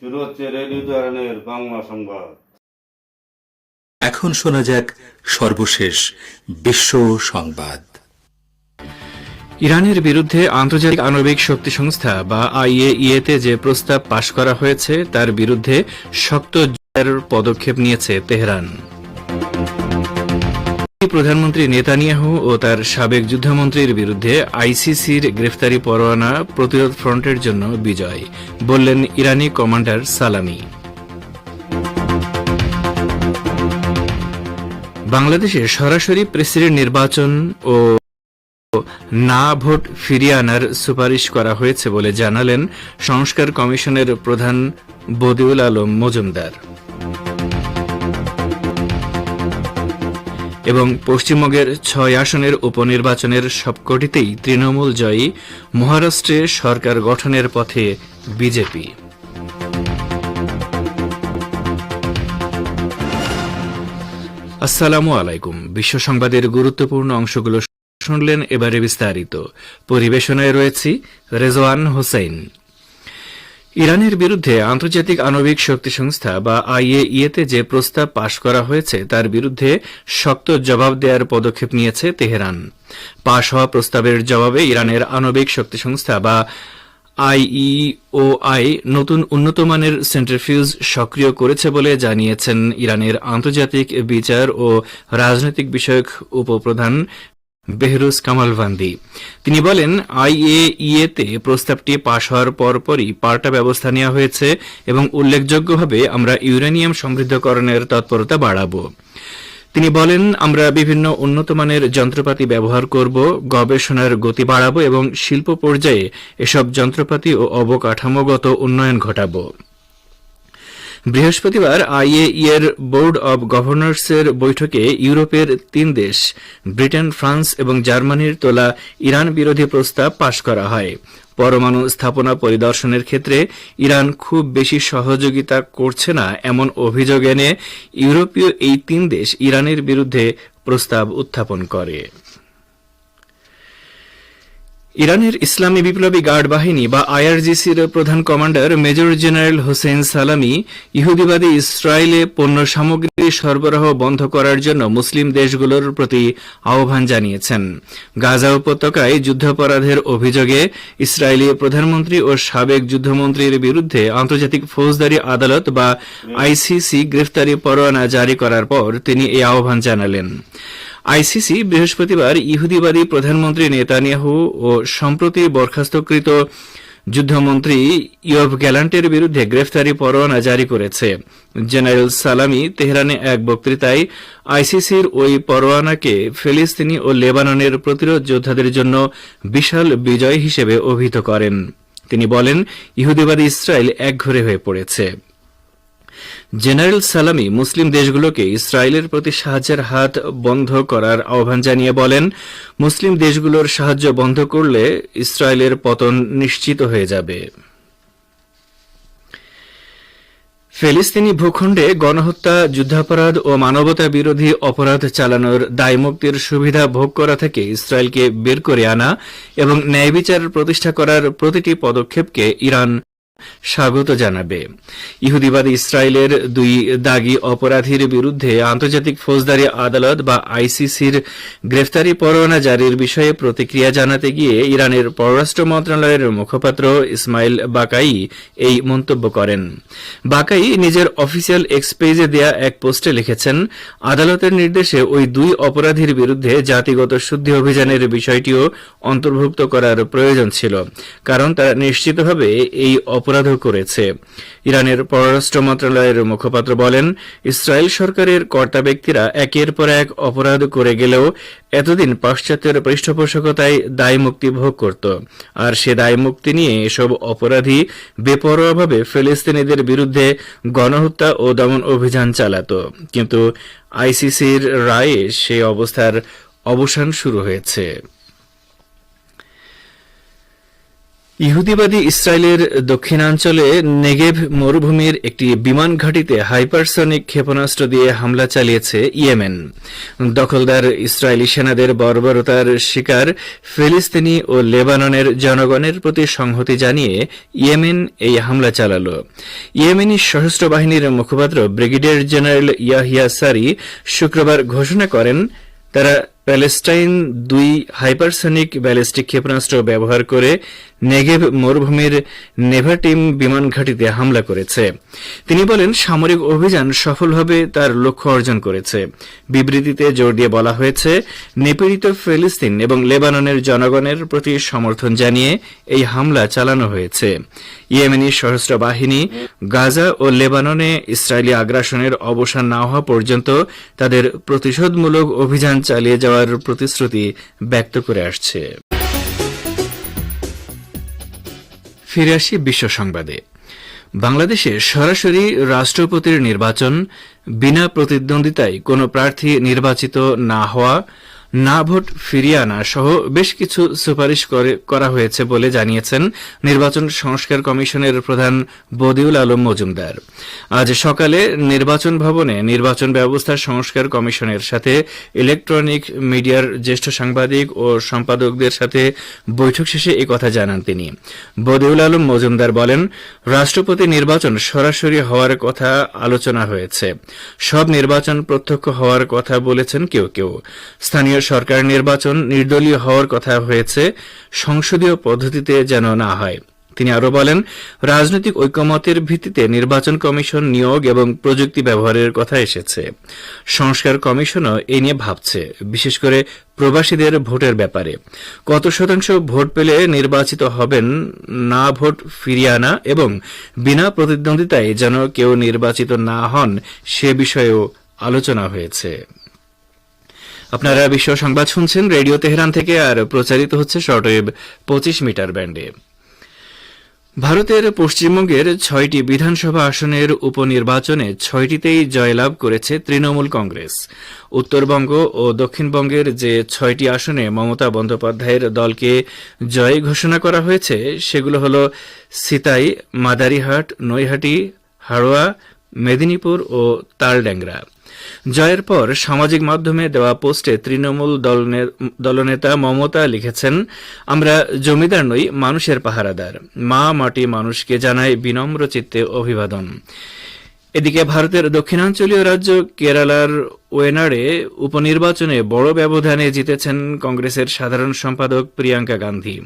শুরু হচ্ছে রেডিও চ্যানেলের বাংলা সংবাদ। এখন শোনা যাক সর্বশেষ বিশ্ব সংবাদ। ইরানের বিরুদ্ধে আন্তর্জাতিক আণবিক শক্তি সংস্থা বা আইএইএতে যে প্রস্তাব পাশ করা হয়েছে তার বিরুদ্ধে শক্ত জবাবের পদক্ষেপ নিয়েছে তেহরান। প্রধানমন্ত্রী নেতানিয়াহু ও তার সাবেক যুদ্ধমন্ত্রীর বিরুদ্ধে আইসিসির গ্রেফতারি পরোয়ানা প্রতিরোধ ফ্রন্টের জন্য বিজয়, বললেন ইরানি কমান্ডার সালামি। বাংলাদেশে সরাসরি প্রেসিডেন্ট নির্বাচন ও না ভোট ফিরিয়ে আনার সুপারিশ করা হয়েছে বলে জানালেন সংস্কার কমিশনের প্রধান বদিউল আলম মজুমদার। এবং পশ্চিমবঙ্গের ৬ আসনের উপনির্বাচনের সবকটিতেই তৃণমূল জয়ী, মহারাষ্ট্রে সরকার গঠনের পথে বিজেপি। আসসালামু আলাইকুম। বিশ্ব সংবাদের গুরুত্বপূর্ণ অংশগুলো শুনলেন, এবারে বিস্তারিত। পরিবেশনায় রয়েছি রেজওয়ান হোসেন। ইরানের বিরুদ্ধে আন্তর্জাতিক আণবিক শক্তি সংস্থা বা আইএইএতে যে প্রস্তাব পাশ করা হয়েছে তার বিরুদ্ধে শক্ত জবাব দেওয়ার পদক্ষেপ নিয়েছে তেহরান। পাশ হওয়া প্রস্তাবের জবাবে ইরানের আণবিক শক্তি সংস্থা বা আইইওআই নতুন উন্নতমানের সেন্ট্রিফিউজ সক্রিয় করেছে বলে জানিয়েছেন ইরানের আন্তর্জাতিক বিচার ও রাজনৈতিক বিষয়ক উপপ্রধান বেহরুজ কামালভান্দি। তিনি বলেন, আইএইএতে প্রস্তাবটি পাশ হওয়ার পরপরই পাল্টা ব্যবস্থা নেওয়া হয়েছে এবং উল্লেখযোগ্যভাবে আমরা ইউরেনিয়াম সমৃদ্ধকরণের তৎপরতা বাড়াব। তিনি বলেন, আমরা বিভিন্ন উন্নতমানের যন্ত্রপাতি ব্যবহার করব, গবেষণার গতি বাড়াব এবং শিল্প পর্যায়ে এসব যন্ত্রপাতি ও অবকাঠামোগত উন্নয়ন ঘটাব। বৃহস্পতিবার আইএইএর বোর্ড অব গভর্নর্সের বৈঠকে ইউরোপের ৩ দেশ ব্রিটেন, ফ্রান্স এবং জার্মানির তোলা ইরান বিরোধী প্রস্তাব পাশ করা হয়। পরমাণু স্থাপনা পরিদর্শনের ক্ষেত্রে ইরান খুব বেশি সহযোগিতা করছে না এমন অভিযোগ এনে ইউরোপীয় এই ৩ দেশ ইরানের বিরুদ্ধে প্রস্তাব উত্থাপন করে। ইরানের ইসলামী বিপ্লবী গার্ড বাহিনী বা আইআরজিসির প্রধান কমান্ডার মেজর জেনারেল হোসেন সালামি ইহুদিবাদী ইসরায়েলে পণ্য সামগ্রী সরবরাহ বন্ধ করার জন্য মুসলিম দেশগুলোর প্রতি আহ্বান জানিয়েছেন। গাজা উপত্যকায় যুদ্ধাপরাধের অভিযোগে ইসরায়েলি প্রধানমন্ত্রী ও সাবেক যুদ্ধমন্ত্রীর বিরুদ্ধে আন্তর্জাতিক ফৌজদারি আদালত বা আইসিসি গ্রেফতারি পরোয়ানা জারি করার পর তিনি এই আহ্বান জানালেন। আইসিসি বৃহস্পতিবার ইহুদিবাদী প্রধানমন্ত্রী নেতানিয়াহু ও সম্প্রতি বরখাস্তকৃত যুদ্ধমন্ত্রী ইয়ভ গ্যালান্টের বিরুদ্ধে গ্রেফতারি পরোয়ানা জারি করেছে। জেনারেল সালামি তেহরানে এক বক্তৃতায় আইসিসির ওই পরোয়ানাকে ফিলিস্তিনি ও লেবাননের প্রতিরোধ যোদ্ধাদের জন্য বিশাল বিজয় হিসেবে অভিহিত করেন। তিনি বলেন, ইহুদিবাদী ইসরায়েল একঘরে হয়ে পড়েছে। জেনারেল সালামি মুসলিম দেশগুলোকে ইসরায়েলের প্রতি সাহায্যের হাত বন্ধ করার আহ্বান জানিয়ে বলেন, মুসলিম দেশগুলোর সাহায্য বন্ধ করলে ইসরায়েলের পতন নিশ্চিত হয়ে যাবে। ফিলিস্তিনি ভূখণ্ডে গণহত্যা, যুদ্ধাপরাধ ও মানবতা বিরোধী অপরাধ চালানোর দায়মুক্তির সুবিধা ভোগ করা থেকে ইসরায়েলকে বের করে আনা এবং ন্যায়বিচার প্রতিষ্ঠা করার প্রতিটি পদক্ষেপকে ইরান স্বাগত জানাবে। ইহুদিবাদী ইসরায়েলের ২ দাগী অপরাধীর বিরুদ্ধে আন্তর্জাতিক ফৌজদারি আদালত বা আইসিসির গ্রেফতারি পরোয়ানা জারির বিষয়ে প্রতিক্রিয়া জানাতে গিয়ে ইরানের পররাষ্ট্র মন্ত্রণালয়ের মুখপাত্র ইসমাইল বাকাই এই মন্তব্য করেন। বাকাই নিজের অফিসিয়াল এক্স পেজে দেয়া এক পোস্টে লিখেছেন, আদালতের নির্দেশে ওই ২ অপরাধীর বিরুদ্ধে জাতিগত শুদ্ধি অভিযানের বিষয়টিও অন্তর্ভুক্ত করার প্রয়োজন ছিল, কারণ তারা নিশ্চিতভাবে এই অপরাধও করেছে। ইরানের পররাষ্ট্র মন্ত্রণালয়ের মুখপাত্র বলেন, ইসরায়েল সরকারের কর্তা ব্যক্তিরা একের পর এক অপরাধ করে গেলেও এতদিন পাশ্চাত্যের পৃষ্ঠপোষকতায় দায়মুক্তি ভোগ করত, আর সে দায়মুক্তি নিয়ে এসব অপরাধী বেপরোয়াভাবে ফিলিস্তিনিদের বিরুদ্ধে গণহত্যা ও দমন অভিযান চালাত। কিন্তু আইসিসির রায়ে সেই অবস্থার অবসান শুরু হয়েছে। ইহুদিবাদী ইসরায়েলের দক্ষিণাঞ্চলে নেগেভ মরুভূমির একটি বিমান ঘাঁটিতে হাইপারসনিক ক্ষেপণাস্ত্র দিয়ে হামলা চালিয়েছে ইয়েমেন। দখলদার ইসরায়েলি সেনাদের বর্বরতার শিকার ফিলিস্তিনি ও লেবাননের জনগণের প্রতি সংহতি জানিয়ে ইয়েমেন এই হামলা চালাল। ইয়েমেনি সশস্ত্র বাহিনীর মুখপাত্র ব্রিগেডিয়ার জেনারেল ইয়াহিয়া সারি শুক্রবার ঘোষণা করেন, তারা প্যালেস্টাইন 2 হাইপারসনিক ব্যালিস্টিক ক্ষেপণাস্ত্র ব্যবহার করে নেগেভ মরুভূমির নেভাটিম বিমান ঘাঁটিতে হামলা করেছে। তিনি বলেন, সামরিক অভিযান সফলভাবে তার লক্ষ্য অর্জন করেছে। বিবৃতিতে জোর দিয়ে বলা হয়েছে, নিপীড়িত ফিলিস্তিন এবং লেবাননের জনগণের প্রতি সমর্থন জানিয়ে এই হামলা চালানো হয়েছে। ইয়েমেনি সশস্ত্র বাহিনী গাজা ও লেবাননে ইসরায়েলি আগ্রাসনের অবসান না হওয়া পর্যন্ত তাদের প্রতিশোধমূলক অভিযান চালিয়ে যাওয়ার প্রতিশ্রুতি ব্যক্ত করে আসছে। ফিরে আসি বিশ্ব সংবাদে। বাংলাদেশে সরাসরি রাষ্ট্রপতির নির্বাচন, বিনা প্রতিদ্বন্দ্বিতায় কোনো প্রার্থী নির্বাচিত না হওয়া, না ভোট ফিরিয়ে আনা সহ বেশ কিছু সুপারিশ করা হয়েছে বলে জানিয়েছেন নির্বাচন সংস্কার কমিশনের প্রধান বদিউল আলম মজুমদার। আজ সকালে নির্বাচন ভবনে নির্বাচন ব্যবস্থা সংস্কার কমিশনের সাথে ইলেকট্রনিক মিডিয়ার জ্যেষ্ঠ সাংবাদিক ও সম্পাদকদের সাথে বৈঠক শেষে একথা জানান তিনি। বদিউল আলম মজুমদার বলেন, রাষ্ট্রপতি নির্বাচন সরাসরি হওয়ার কথা আলোচনা হয়েছে। সব নির্বাচন প্রত্যক্ষ হওয়ার কথা বলেছেন কেউ কেউ। স্থানীয় সরকার নির্বাচন নির্দলীয় হওয়ার কথা হয়েছে, সংসদীয় পদ্ধতিতে যেন না হয়। তিনি আরও বলেন, রাজনৈতিক ঐকমত্যের ভিত্তিতে নির্বাচন কমিশন নিয়োগ এবং প্রযুক্তি ব্যবহারের কথা এসেছে। সংস্কার কমিশনও এ নিয়ে ভাবছে, বিশেষ করে প্রবাসীদের ভোটের ব্যাপারে। কত শতাংশ ভোট পেলে নির্বাচিত হবেন, না ভোট ফিরিয়ে আনা এবং বিনা প্রতিদ্বন্দ্বিতায় যেন কেউ নির্বাচিত না হন, সে বিষয়েও আলোচনা হয়েছে। আপনারা বিশ্ব সংবাদ শুনছেন রেডিও তেহরান থেকে, আর প্রচারিত হচ্ছে শর্টওয়েভ 25 মিটার ব্যান্ডে। ভারতের পশ্চিমবঙ্গের 6টি বিধানসভা আসনের উপনির্বাচনে 6টিতেই জয়লাভ করেছে তৃণমূল কংগ্রেস। উত্তরবঙ্গ ও দক্ষিণবঙ্গের যে 6টি আসনে মমতা বন্দ্যোপাধ্যায়ের দলকে জয় ঘোষণা করা হয়েছে সেগুলো হল সিতাই, মাদারিহাট, নৈহাটি, হাড়োয়া, মেদিনীপুর ও তালড্যাংরা। জয়ের পর সামাজিক মাধ্যমে দেওয়া পোস্টে তৃণমূল দলনেতা মমতা লিখেছেন, আমরা জমিদার নই, মানুষের পাহারাদার। মা মাটি মানুষকে জানায় বিনম্র চিত্তে অভিবাদন। এদিকে ভারতের দক্ষিণাঞ্চলীয় রাজ্য কেরালার ওয়েনাড়ে উপনির্বাচনে বড় ব্যবধানে জিতেছেন কংগ্রেসের সাধারণ সম্পাদক প্রিয়াঙ্কা গান্ধী।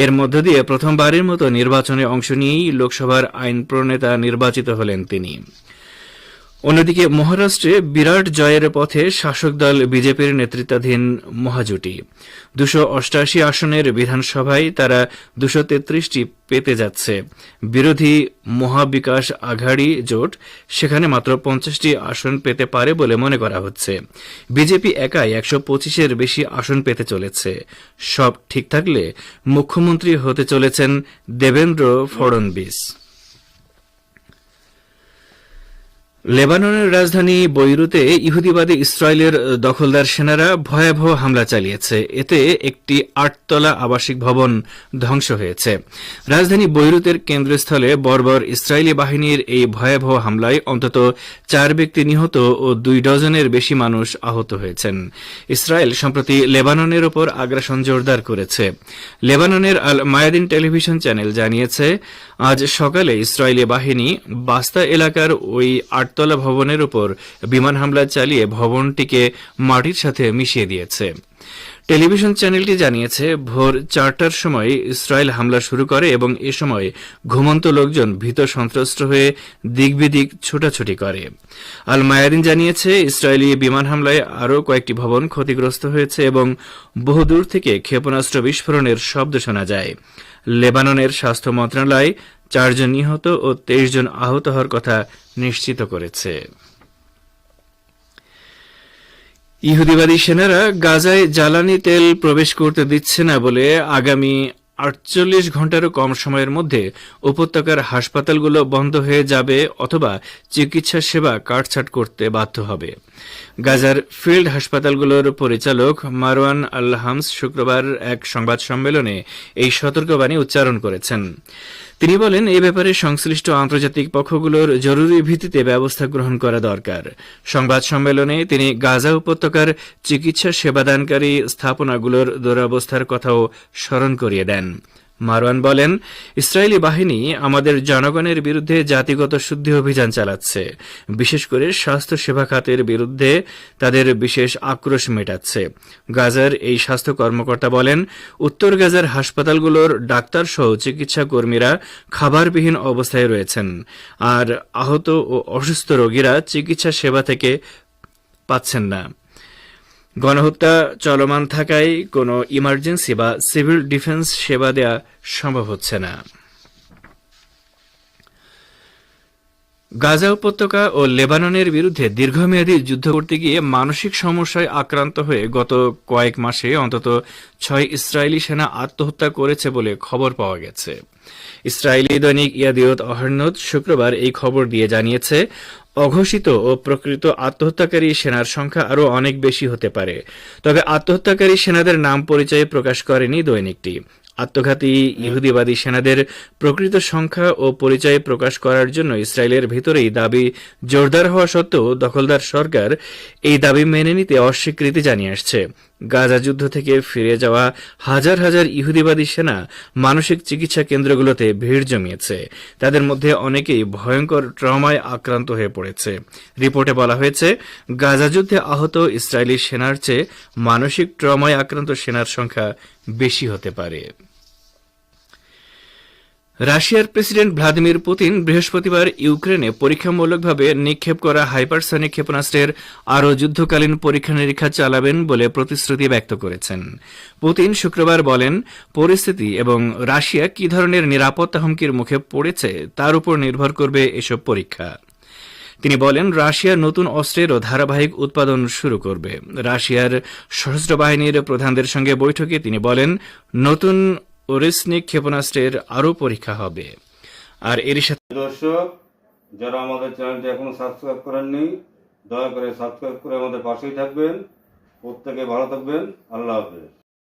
এর মধ্য দিয়ে প্রথমবারের মতো নির্বাচনে অংশ নিয়েই লোকসভার আইন প্রণেতা নির্বাচিত হলেন তিনি। অন্যদিকে মহারাষ্ট্রে বিরাট জয়ের পথে শাসক দল বিজেপির নেতৃত্বাধীন মহাজোটী। 288 আসনের বিধানসভায় তারা 233টি পেতে যাচ্ছে। বিরোধী মহাবিকাশ আঘাড়ি জোট সেখানে মাত্র 50টি আসন পেতে পারে বলে মনে করা হচ্ছে। বিজেপি একাই 125-এর বেশি আসন পেতে চলেছে। সব ঠিক থাকলে মুখ্যমন্ত্রী হতে চলেছেন দেবেন্দ্র ফড়নবিস। লেবাননের রাজধানী বৈরুতে ইহুদিবাদী ইসরায়েলের দখলদার সেনারা ভয়াবহ হামলা চালিয়েছে। এতে একটি 8তলা আবাসিক ভবন ধ্বংস হয়েছে। রাজধানী বৈরুতের কেন্দ্রস্থলে বর্বর ইসরায়েলি বাহিনীর এই ভয়াবহ হামলায় অন্তত 4 ব্যক্তি নিহত ও 2 ডজনের বেশি মানুষ আহত হয়েছেন। ইসরায়েল সম্প্রতি লেবাননের ওপর আগ্রাসন জোরদার করেছে। লেবাননের আল মায়াদিন টেলিভিশন চ্যানেল জানিয়েছে, আজ সকালে ইসরায়েলি বাহিনী বাস্তা এলাকার ওই 8তলা ভবনের উপর বিমান হামলা চালিয়ে ভবনটিকে মাটির সাথে মিশিয়ে দিয়েছে। টেলিভিশন চ্যানেলটি জানিয়েছে, ভোর 4টার সময় ইসরায়েল হামলা শুরু করে এবং এ সময় ঘুমন্ত লোকজন ভীত সন্ত্রস্ত হয়ে দিকবিদিক ছোটাছুটি করে। আল মায়াদিন জানিয়েছে, ইসরায়েলি বিমান হামলায় আরও কয়েকটি ভবন ক্ষতিগ্রস্ত হয়েছে এবং বহুদূর থেকে ক্ষেপণাস্ত্র বিস্ফোরণের শব্দ শোনা যায়। লেবাননের স্বাস্থ্য মন্ত্রণালয় 4 জন নিহত ও 23 জন আহত হওয়ার কথা নিশ্চিত করেছে। ইহুদিবাদী সেনারা গাজায় জ্বালানি তেল প্রবেশ করতে দিচ্ছে না বলে আগামী 48 ঘন্টারও কম সময়ের মধ্যে উপত্যকার হাসপাতালগুলো বন্ধ হয়ে যাবে অথবা চিকিৎসা সেবা কাটছাট করতে বাধ্য হবে। গাজার ফিল্ড হাসপাতালগুলোর পরিচালক মারওয়ান আল হামস শুক্রবার এক সংবাদ সম্মেলনে এই সতর্কবাণী উচ্চারণ করেছেন। তিনি বলেন, এ ব্যাপারে সংশ্লিষ্ট আন্তর্জাতিক পক্ষগুলোর জরুরি ভিত্তিতে ব্যবস্থা গ্রহণ করা দরকার। সংবাদ সম্মেলনে তিনি গাজা উপত্যকার চিকিৎসা সেবাদানকারী স্থাপনাগুলোর দুরবস্থার কথাও স্মরণ করিয়ে দেন। মারওয়ান বলেন, ইসরায়েলি বাহিনী আমাদের জনগণের বিরুদ্ধে জাতিগত শুদ্ধি অভিযান চালাচ্ছে, বিশেষ করে স্বাস্থ্য সেবা খাতের বিরুদ্ধে তাদের বিশেষ আক্রোশ মেটাচ্ছে। গাজার এই স্বাস্থ্য কর্মকর্তা বলেন, উত্তর গাজার হাসপাতালগুলোর ডাক্তার সহ চিকিৎসা কর্মীরা খাবারবিহীন অবস্থায় রয়েছেন, আর আহত ও অসুস্থ রোগীরা চিকিৎসা সেবা থেকে পাচ্ছেন না। গণহত্যা চলমান থাকায় কোনো ইমার্জেন্সি বা সিভিল ডিফেন্স সেবা দেয়া সম্ভব হচ্ছে না। গাজা উপত্যকা ও লেবাননের বিরুদ্ধে দীর্ঘমেয়াদী যুদ্ধ করতে গিয়ে মানসিক সমস্যায় আক্রান্ত হয়ে গত কয়েক মাসে অন্তত 6 ইসরায়েলি সেনা আত্মহত্যা করেছে বলে খবর পাওয়া গেছে। ইসরায়েলি দৈনিক ইয়াদিওত আহরনোত শুক্রবার এই খবর দিয়ে জানিয়েছে, অঘোষিত ও প্রকৃত আত্মহত্যাকারী সেনার সংখ্যা আরও অনেক বেশি হতে পারে। তবে আত্মহত্যাকারী সেনাদের নাম পরিচয় প্রকাশ করেনি দৈনিকটি। আত্মঘাতী ইহুদিবাদী সেনাদের প্রকৃত সংখ্যা ও পরিচয় প্রকাশ করার জন্য ইসরায়েলের ভিতরেই দাবি জোরদার হওয়া সত্ত্বেও দখলদার সরকার এই দাবি মেনে নিতে অস্বীকৃতি জানিয়ে আসছে। গাজা যুদ্ধ থেকে ফিরে যাওয়া হাজার হাজার ইহুদিবাদী সেনা মানসিক চিকিৎসা কেন্দ্রগুলোতে ভিড় জমিয়েছে। তাদের মধ্যে অনেকেই ভয়ঙ্কর ট্রমায় আক্রান্ত হয়ে পড়েছে। রিপোর্টে বলা হয়েছে, গাজা যুদ্ধে আহত ইসরায়েলি সেনার চেয়ে মানসিক ট্রমায় আক্রান্ত সেনার সংখ্যা বেশি হতে পারে। রাশিয়ার প্রেসিডেন্ট ভ্লাদিমির পুতিন বৃহস্পতিবার ইউক্রেনে পরীক্ষামূলকভাবে নিক্ষেপ করা হাইপারসনিক ক্ষেপণাস্ত্রের আরও যুদ্ধকালীন পরীক্ষা নিরীক্ষা চালাবেন বলে প্রতিশ্রুতি ব্যক্ত করেছেন। পুতিন শুক্রবার বলেন, পরিস্থিতি এবং রাশিয়া কি ধরনের নিরাপত্তা হুমকির মুখে পড়েছে তার উপর নির্ভর করবে এসব পরীক্ষা। তিনি বলেন, রাশিয়া নতুন অস্ত্রেরও ধারাবাহিক উৎপাদন শুরু করবে। রাশিয়ার সশস্ত্র বাহিনীর প্রধানদের সঙ্গে বৈঠকে তিনি বলেন, নতুন ওরেসনিক ক্ষেপণাস্ত্রের আরও পরীক্ষা হবে। আর এর সাথে দর্শক, যারা আমাদের চ্যানেলটি এখনো সাবস্ক্রাইব করেননি, দয়া করে সাবস্ক্রাইব করে আমাদের পাশেই থাকবেন। প্রত্যেকে ভালো থাকবেন। আল্লাহ হাফেজ।